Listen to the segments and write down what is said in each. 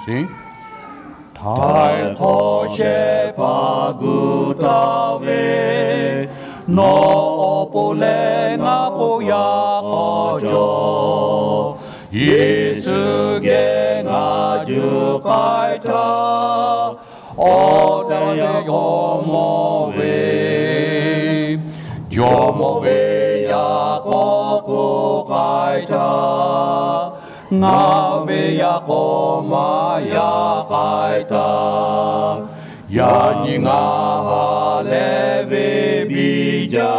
Sing. 太鼓些巴古达维，诺布雷那布亚高脚，耶稣给那就开他，我的呀有莫为，有莫为呀高古开他。Ngave yako maya kaita Yani nga leve bija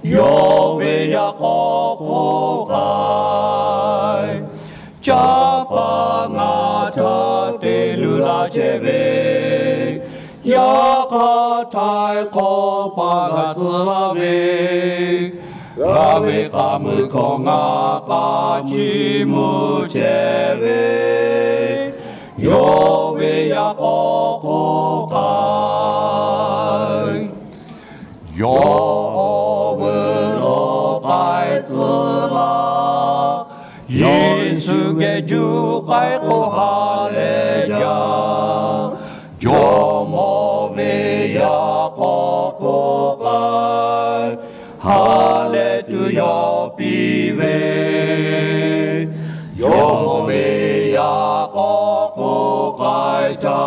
Yove yako kukai Chapa ngata telula cheve Yakatai kopa gatslave Rave kamu konga kachi mucheve Yove yako kukai Yove no kai tsula Yesuge jukai kohaleja Yomove yako kukai Hallelujah, pive. Yomove yako kukaita.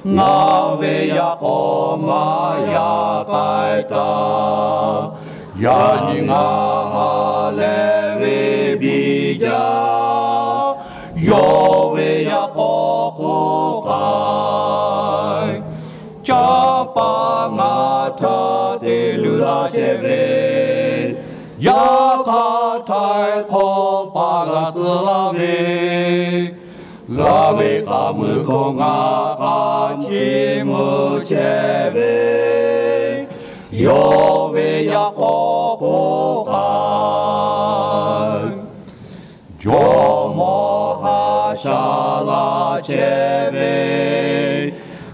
Ngave yako maya kaita. Yani nga haleve bija. Yove yako kukai. Chapa ngata telula cheve Yakatai kopa gatslave Lave kamu konga kachi mucheve Yove yako kukai Jomo hashala cheve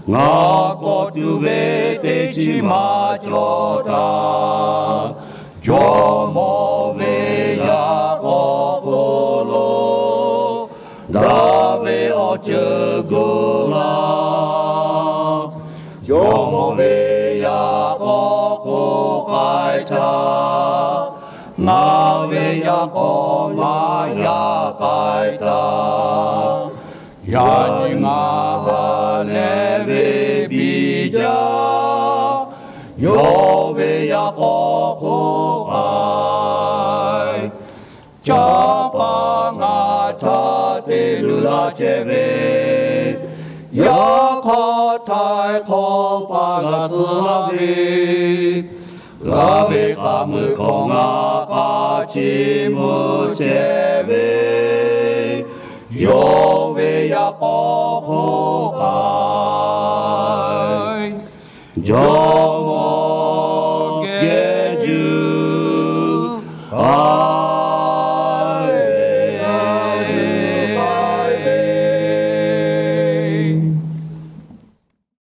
Ngako tuve te chima chota Jomo ve ya kokolo Dave ochugula Jomo ve ya kokukaita Ngave ya komaya kaita Yani nga leve bija Yove yako kukai Chapa ngata telula cheve Yakatai kopa gatslave Lave kamu konga kachi mucheve Yove yako kukai Jomo geju